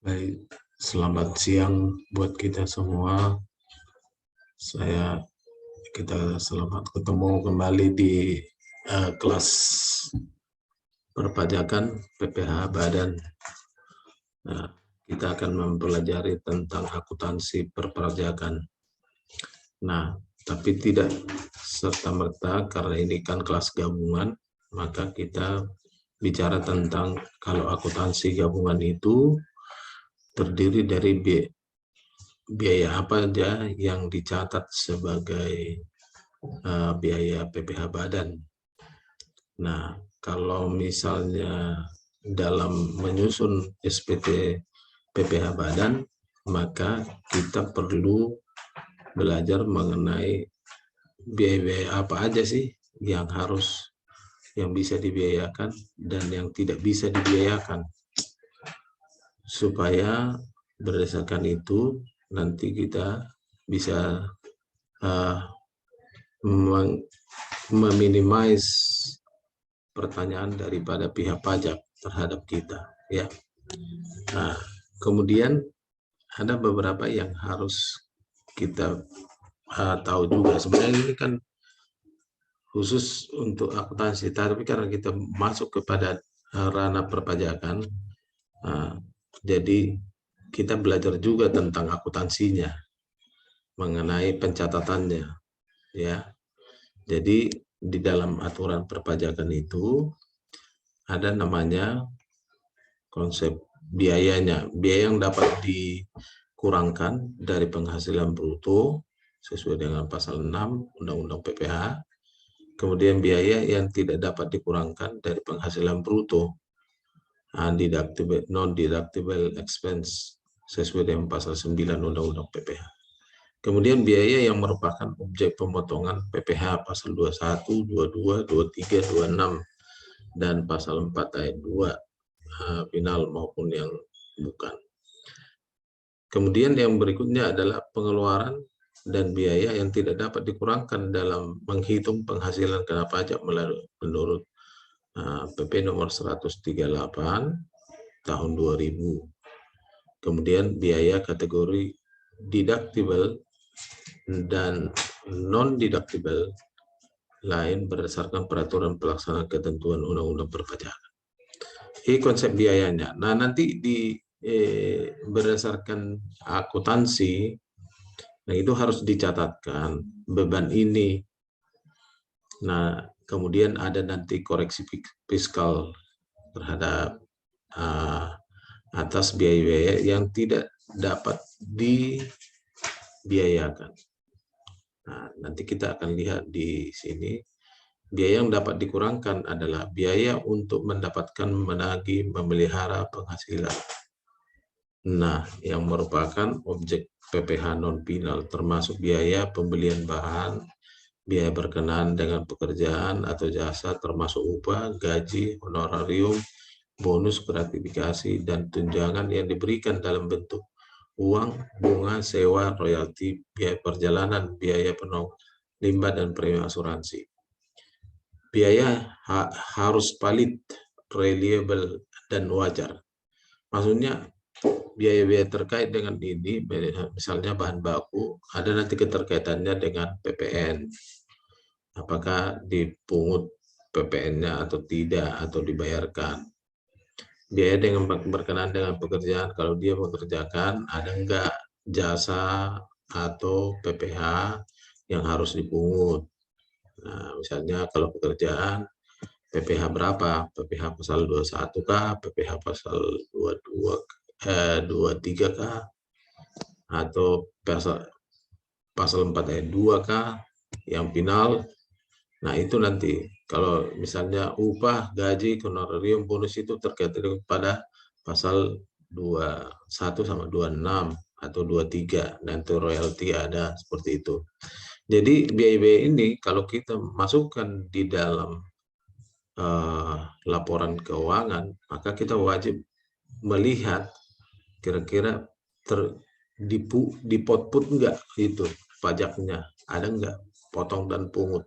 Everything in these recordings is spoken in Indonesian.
Baik, selamat siang buat kita semua. Kita selamat ketemu kembali di kelas perpajakan PPH Badan. Nah, kita akan mempelajari tentang akuntansi perpajakan. Nah, tapi tidak serta-merta karena ini kan kelas gabungan, maka kita bicara tentang kalau akuntansi gabungan itu terdiri dari biaya apa aja yang dicatat sebagai biaya PPH badan. Nah, kalau misalnya dalam menyusun SPT PPH badan, maka kita perlu belajar mengenai biaya-biaya apa aja sih yang bisa dibiayakan dan yang tidak bisa dibiayakan. Supaya berdasarkan itu nanti kita bisa meminimais pertanyaan daripada pihak pajak terhadap kita, ya. Nah, kemudian ada beberapa yang harus kita tahu juga. Sebenarnya ini kan khusus untuk akuntansi, tapi karena kita masuk kepada ranah perpajakan, jadi kita belajar juga tentang akuntansinya, mengenai pencatatannya, ya. Jadi di dalam aturan perpajakan itu ada namanya konsep biayanya, biaya yang dapat dikurangkan dari penghasilan bruto sesuai dengan pasal 6 Undang-Undang PPH. Kemudian biaya yang tidak dapat dikurangkan dari penghasilan bruto, non-deductible expense sesuai dengan pasal 9 Undang-Undang PPH. Kemudian biaya yang merupakan objek pemotongan PPH pasal 21, 22, 23, 26 dan pasal 4 ayat 2 final maupun yang bukan. Kemudian yang berikutnya adalah pengeluaran dan biaya yang tidak dapat dikurangkan dalam menghitung penghasilan kena pajak menurut PP nomor 138 tahun 2000. Kemudian biaya kategori deductible dan non-deductible lain berdasarkan peraturan pelaksana ketentuan undang-undang perpajakan. Ini konsep biayanya. Nah, nanti berdasarkan akuntansi, nah itu harus dicatatkan beban ini. Nah, kemudian ada nanti koreksi fiskal terhadap atas biaya-biaya yang tidak dapat dibiayakan. Nah, nanti kita akan lihat di sini, biaya yang dapat dikurangkan adalah biaya untuk mendapatkan, menagih, memelihara penghasilan. Nah, yang merupakan objek PPH non-final, termasuk biaya pembelian bahan, biaya berkenaan dengan pekerjaan atau jasa, termasuk upah, gaji, honorarium, bonus, gratifikasi, dan tunjangan yang diberikan dalam bentuk uang, bunga, sewa, royalti, biaya perjalanan, biaya penolong, limbah, dan premi asuransi. Biaya harus valid, reliable, dan wajar. Maksudnya biaya-biaya terkait dengan ini, misalnya bahan baku, ada nanti keterkaitannya dengan PPN. Apakah dipungut PPN-nya atau tidak, atau dibayarkan. Biaya dengan berkenaan dengan pekerjaan, kalau dia mengerjakan, ada enggak jasa atau PPH yang harus dipungut. Nah, misalnya kalau pekerjaan, PPH berapa? PPH pasal 21 kah? PPH pasal 23 kah? Atau pasal 4 ayat 2 kah? Yang final. Nah, itu nanti kalau misalnya upah, gaji, honorarium, bonus itu terkait pada pasal 21 sama 26 atau 23, nanti royalti ada seperti itu. Jadi biaya-biaya ini kalau kita masukkan di dalam laporan keuangan, maka kita wajib melihat kira-kira dipotput enggak itu pajaknya, ada enggak potong dan pungut.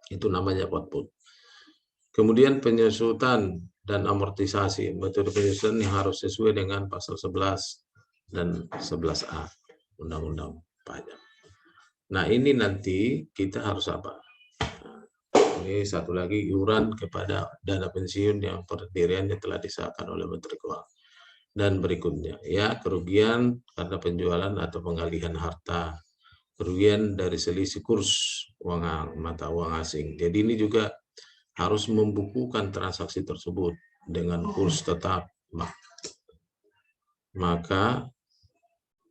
Itu namanya output. Kemudian penyusutan dan amortisasi. Metode penyusunan yang harus sesuai dengan pasal 11 dan 11A Undang-Undang Pajak. Nah, ini nanti kita harus apa? Ini satu lagi, iuran kepada dana pensiun yang pendiriannya telah disahkan oleh Menteri Keuangan. Dan berikutnya, ya, kerugian karena penjualan atau pengalihan harta, kerugian dari selisih kurs mata uang asing. Jadi ini juga harus membukukan transaksi tersebut dengan kurs tetap. Maka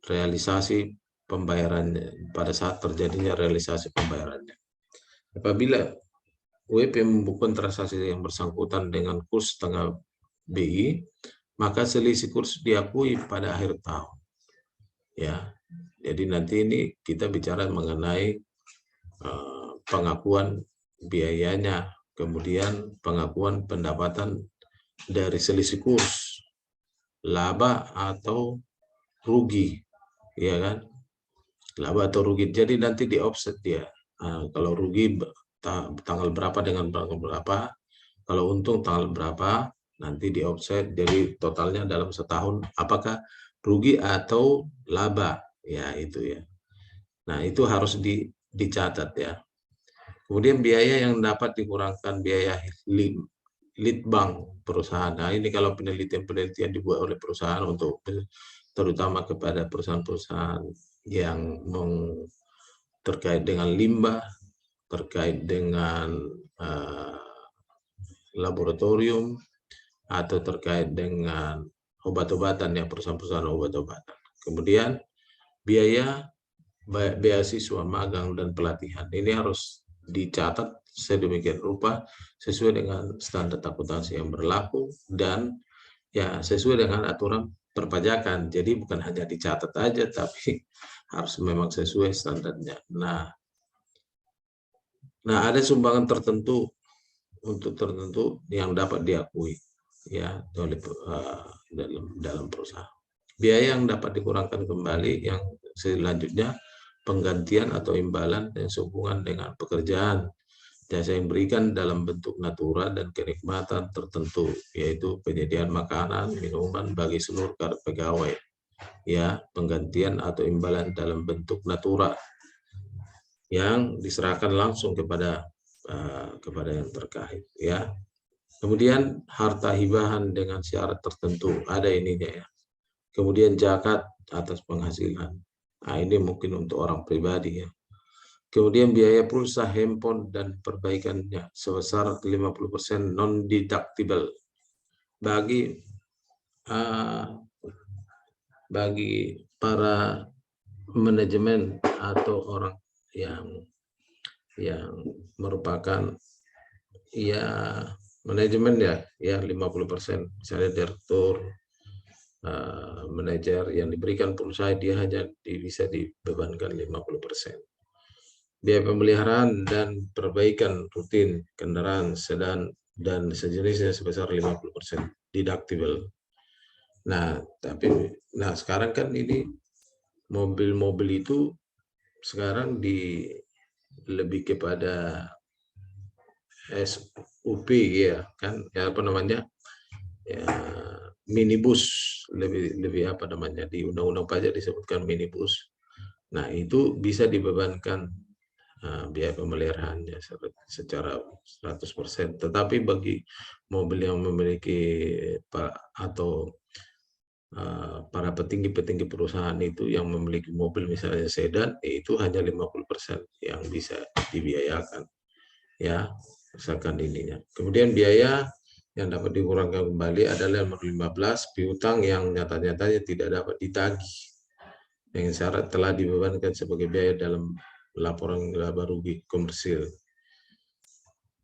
realisasi pembayarannya, pada saat terjadinya realisasi pembayarannya. Apabila WP membukukan transaksi yang bersangkutan dengan kurs tengah BI, maka selisih kurs diakui pada akhir tahun. Ya, jadi nanti ini kita bicara mengenai pengakuan biayanya, kemudian pengakuan pendapatan dari selisih kurs, laba atau rugi, ya kan? Laba atau rugi. Jadi nanti di offset dia. Kalau rugi tanggal berapa dengan tanggal berapa, kalau untung tanggal berapa, nanti di offset. Jadi totalnya dalam setahun apakah rugi atau laba, ya itu ya. Nah, itu harus dicatat ya. Kemudian biaya yang dapat dikurangkan, biaya litbang perusahaan. Nah, ini kalau penelitian dibuat oleh perusahaan untuk terutama kepada perusahaan-perusahaan yang terkait dengan limbah, terkait dengan laboratorium, atau terkait dengan obat-obatan, ya, perusahaan-perusahaan obat-obatan. Kemudian biaya beasiswa, magang, dan pelatihan. Ini harus dicatat sedemikian rupa sesuai dengan standar akuntansi yang berlaku dan ya sesuai dengan aturan perpajakan. Jadi bukan hanya dicatat aja, tapi harus memang sesuai standarnya. Nah, ada sumbangan tertentu yang dapat diakui ya oleh dalam perusahaan. Biaya yang dapat dikurangkan kembali yang selanjutnya, penggantian atau imbalan yang sehubungan dengan pekerjaan, jasa yang diberikan dalam bentuk natura dan kenikmatan tertentu, yaitu penyediaan makanan, minuman bagi seluruh pegawai. Ya, penggantian atau imbalan dalam bentuk natura yang diserahkan langsung kepada yang terkait, ya. Kemudian harta hibahan dengan syarat tertentu, ada ininya ya. Kemudian zakat atas penghasilan. Nah, ini mungkin untuk orang pribadi ya. Kemudian biaya pulsa, handphone, dan perbaikannya sebesar 50% non-deductible bagi para manajemen atau orang yang merupakan ya manajemen ya 50%, misalnya direktur, manajer yang diberikan pulsa, dia hanya bisa dibebankan 50%. Biaya pemeliharaan dan perbaikan rutin kendaraan sedan dan sejenisnya sebesar 50% deductible. Nah, sekarang kan ini mobil-mobil itu sekarang lebih kepada SUP ya kan, ya apa namanya, ya minibus, lebih apa namanya, di undang-undang pajak disebutkan minibus. Nah, itu bisa dibebankan biaya pemeliharaannya secara 100%. Tetapi bagi mobil yang memiliki atau para petinggi-petinggi perusahaan itu yang memiliki mobil misalnya sedan, itu hanya 50% yang bisa dibiayakan. Ya, misalkan ininya. Kemudian biaya yang dapat dikurangkan kembali adalah nomor 15, piutang yang nyata-nyatanya tidak dapat ditagih dengan syarat telah dibebankan sebagai biaya dalam laporan laba rugi komersil.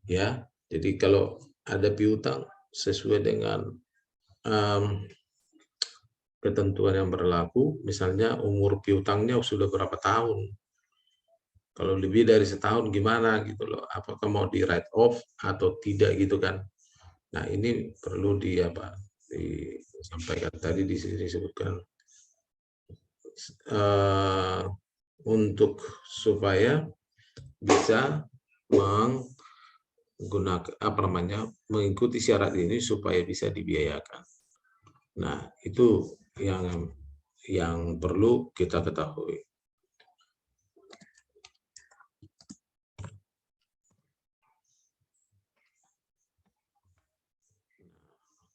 Ya, jadi kalau ada piutang sesuai dengan ketentuan yang berlaku, misalnya umur piutangnya sudah berapa tahun. Kalau lebih dari setahun gimana gitu loh, apakah mau di write off atau tidak gitu kan. Nah, ini perlu disampaikan tadi disebutkan untuk supaya bisa mengikuti syarat ini supaya bisa dibiayakan. Nah, itu yang perlu kita ketahui.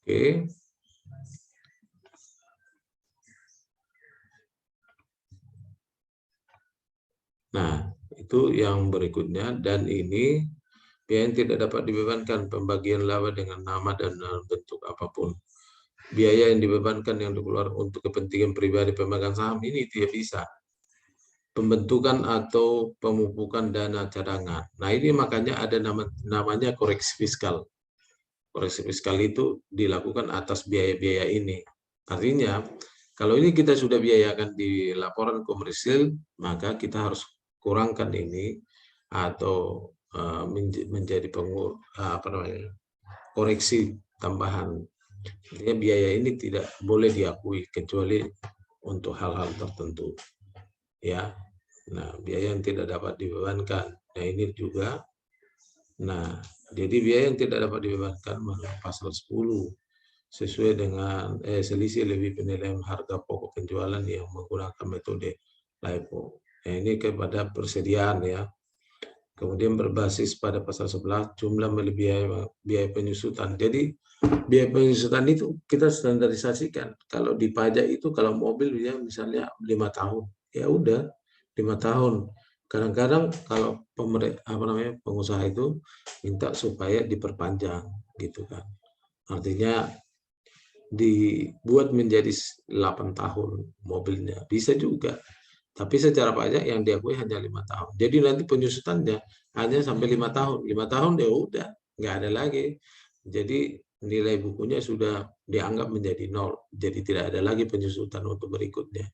Oke. Nah, itu yang berikutnya, dan ini biaya yang tidak dapat dibebankan, pembagian laba dengan nama dan bentuk apapun. Biaya yang dibebankan yang dikeluarkan untuk kepentingan pribadi pemegang saham ini tidak bisa. Pembentukan atau pemupukan dana cadangan. Nah, ini makanya ada namanya koreksi fiskal. Koreksi fiskal itu dilakukan atas biaya-biaya ini. Artinya, kalau ini kita sudah biayakan di laporan komersil, maka kita harus kurangkan ini atau menjadi koreksi tambahan. Artinya biaya ini tidak boleh diakui kecuali untuk hal-hal tertentu. Ya, nah biaya yang tidak dapat dibebankan. Nah ini juga. Nah, jadi biaya yang tidak dapat dibebankan menurut pasal 10 sesuai dengan selisih lebih penilaian harga pokok penjualan yang menggunakan metode LIFO. Nah, ini kepada persediaan ya. Kemudian berbasis pada pasal 11 jumlah melebihi biaya penyusutan. Jadi biaya penyusutan itu kita standarisasikan. Kalau di pajak itu kalau mobil ya misalnya 5 tahun, ya udah 5 tahun. Kadang-kadang kalau pengusaha itu minta supaya diperpanjang gitu kan. Artinya dibuat menjadi 8 tahun mobilnya, bisa juga. Tapi secara pajak yang diakui hanya 5 tahun. Jadi nanti penyusutannya hanya sampai 5 tahun. 5 tahun ya udah, nggak ada lagi. Jadi nilai bukunya sudah dianggap menjadi 0. Jadi tidak ada lagi penyusutan untuk berikutnya.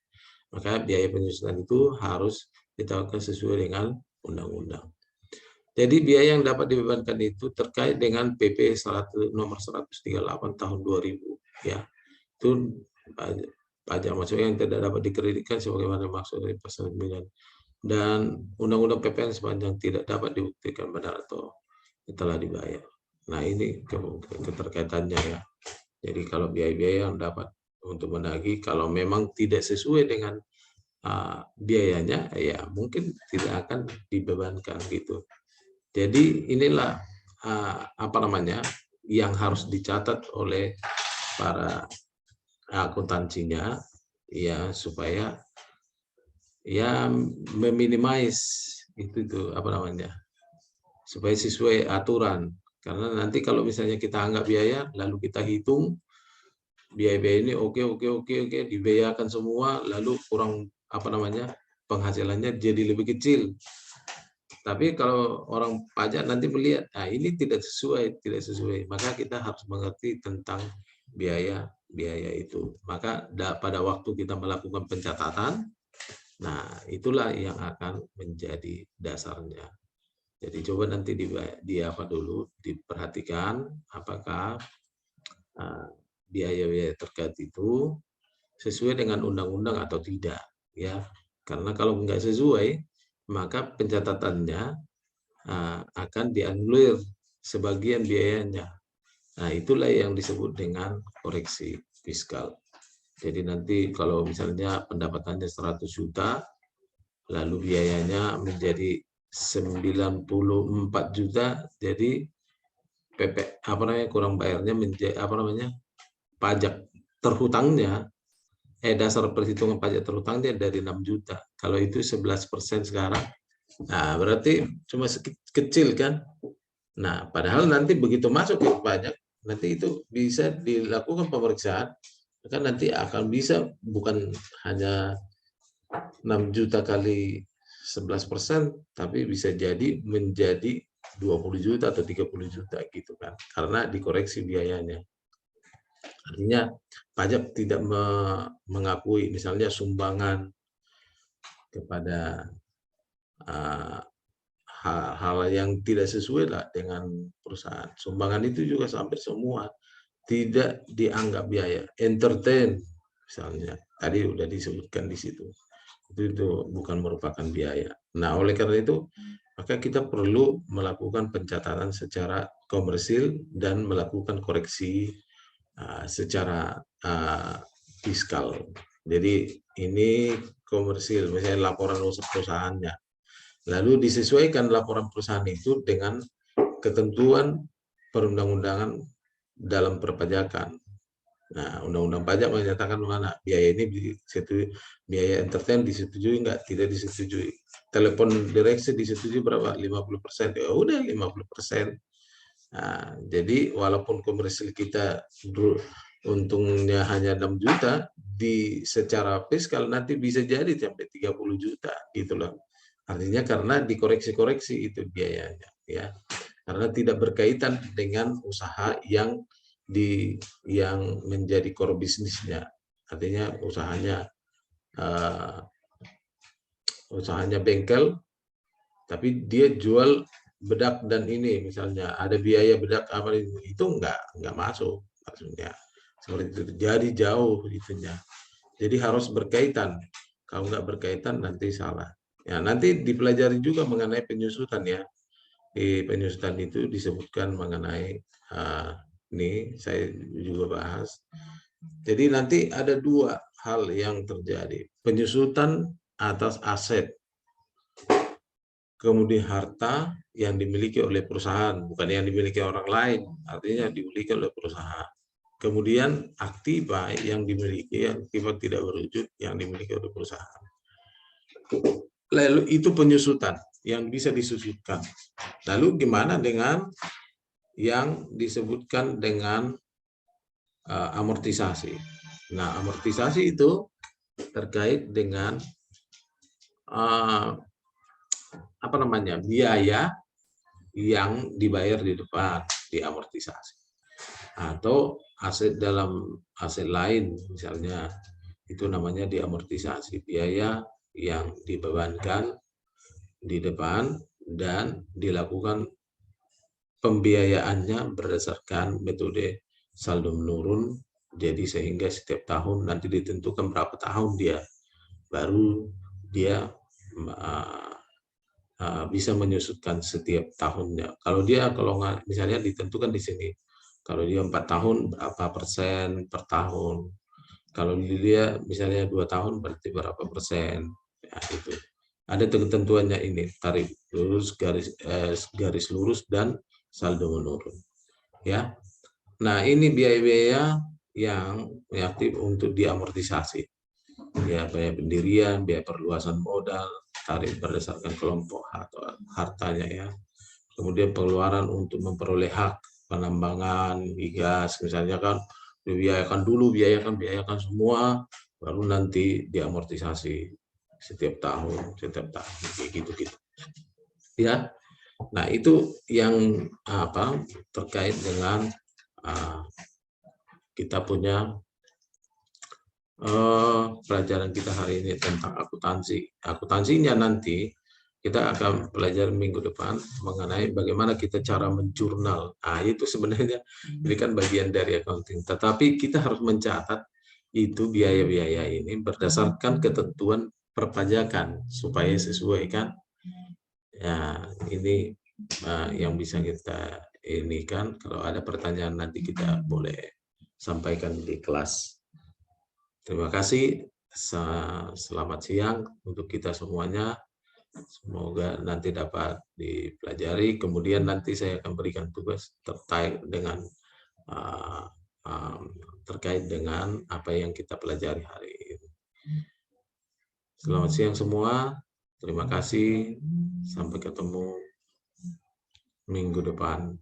Maka biaya penyusutan itu harus ditetapkan sesuai dengan undang-undang. Jadi biaya yang dapat dibebankan itu terkait dengan PP nomor 138 tahun 2000 ya. Itu pajak masuk yang tidak dapat dikreditkan sebagaimana maksud dari pasal 9 dan undang-undang PPN sepanjang tidak dapat dibuktikan benar atau telah dibayar. Nah, ini keterkaitannya ya. Jadi kalau biaya-biaya yang dapat untuk menagih kalau memang tidak sesuai dengan biayanya ya mungkin tidak akan dibebankan gitu. Jadi inilah yang harus dicatat oleh para akuntansinya ya supaya ya meminimais supaya sesuai aturan. Karena nanti kalau misalnya kita anggap biaya lalu kita hitung biaya-biaya ini oke dibiayakan semua lalu kurang penghasilannya jadi lebih kecil. Tapi kalau orang pajak nanti melihat, nah ini tidak sesuai, maka kita harus mengerti tentang biaya itu. Maka pada waktu kita melakukan pencatatan, nah itulah yang akan menjadi dasarnya. Jadi coba nanti diperhatikan apakah biaya-biaya terkait itu sesuai dengan undang-undang atau tidak, ya. Karena kalau nggak sesuai, maka pencatatannya akan dianulir sebagian biayanya. Nah, itulah yang disebut dengan koreksi fiskal. Jadi nanti kalau misalnya pendapatannya 100 juta, lalu biayanya menjadi 94 juta, jadi kurang bayarnya menjadi pajak terhutangnya dasar perhitungan pajak terhutangnya dari 6 juta. Kalau itu 11% sekarang, nah berarti cuma kecil kan. Nah padahal nanti begitu masuk ke pajak, nanti itu bisa dilakukan pemeriksaan, kan nanti akan bisa bukan hanya 6 juta kali 11%, tapi bisa jadi menjadi 20 juta atau 30 juta gitu kan, karena dikoreksi biayanya. Artinya pajak tidak mengakui misalnya sumbangan kepada hal-hal yang tidak sesuai lah dengan perusahaan. Sumbangan itu juga sampai semua tidak dianggap biaya. Entertain misalnya, tadi sudah disebutkan di situ. Itu bukan merupakan biaya. Nah, oleh karena itu maka kita perlu melakukan pencatatan secara komersil dan melakukan koreksi secara fiskal. Jadi ini komersil, misalnya laporan perusahaannya. Lalu disesuaikan laporan perusahaan itu dengan ketentuan perundang-undangan dalam perpajakan. Nah, undang-undang pajak menyatakan mana biaya ini disetujui, biaya entertain disetujui enggak, tidak disetujui. Telepon direksi disetujui berapa? 50%. Ya udah 50%. Nah, jadi walaupun komersil kita untungnya hanya 6 juta, secara fiskal nanti bisa jadi sampai 30 juta gitu loh. Artinya karena dikoreksi-koreksi itu biayanya ya. Karena tidak berkaitan dengan usaha yang menjadi core bisnisnya, artinya usahanya bengkel, tapi dia jual bedak dan ini misalnya ada biaya bedak apa itu nggak masuk maksudnya seperti itu. Jadi jauh itunya. Jadi harus berkaitan. Kalau nggak berkaitan nanti salah. Ya nanti dipelajari juga mengenai penyusutan ya. Di penyusutan itu disebutkan mengenai ini saya juga bahas. Jadi nanti ada dua hal yang terjadi. Penyusutan atas aset, kemudian harta yang dimiliki oleh perusahaan, bukan yang dimiliki orang lain, artinya dimiliki oleh perusahaan. Kemudian aktiva yang dimiliki, aktiva tidak berwujud yang dimiliki oleh perusahaan. Lalu itu penyusutan yang bisa disusutkan. Lalu gimana dengan yang disebutkan dengan amortisasi? Nah, amortisasi itu terkait dengan biaya yang dibayar di depan, diamortisasi. Atau aset dalam aset lain, misalnya itu namanya diamortisasi, biaya yang dibebankan di depan dan dilakukan pembiayaannya berdasarkan metode saldo menurun, jadi sehingga setiap tahun nanti ditentukan berapa tahun dia, baru dia bisa menyusutkan setiap tahunnya. Kalau nggak, misalnya ditentukan di sini, kalau dia 4 tahun berapa persen per tahun, kalau dia misalnya 2 tahun berarti berapa persen, ya itu. Ada ketentuannya ini, tarif lurus, garis lurus, dan saldo menurun. Ya, nah ini biaya-biaya yang aktif untuk diamortisasi. Ya, biaya pendirian, biaya perluasan modal, tarif berdasarkan kelompok atau hartanya ya. Kemudian pengeluaran untuk memperoleh hak penambangan, migas, misalnya kan dibiayakan dulu, biayakan semua, baru nanti diamortisasi setiap tahun kayak gitu. Ya. Nah, itu yang terkait dengan kita punya pelajaran kita hari ini tentang akuntansi. Akuntansinya nanti kita akan pelajari minggu depan mengenai bagaimana kita cara menjurnal. Nah, itu sebenarnya ini kan bagian dari accounting. Tetapi kita harus mencatat itu biaya-biaya ini berdasarkan ketentuan perpajakan supaya sesuai kan. Ya, ini yang bisa kita ini kan. Kalau ada pertanyaan nanti kita boleh sampaikan di kelas. Terima kasih. Selamat siang untuk kita semuanya. Semoga nanti dapat dipelajari. Kemudian nanti saya akan berikan tugas terkait dengan apa yang kita pelajari hari ini. Selamat siang semua. Terima kasih. Sampai ketemu minggu depan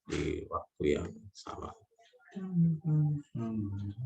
di waktu yang sama.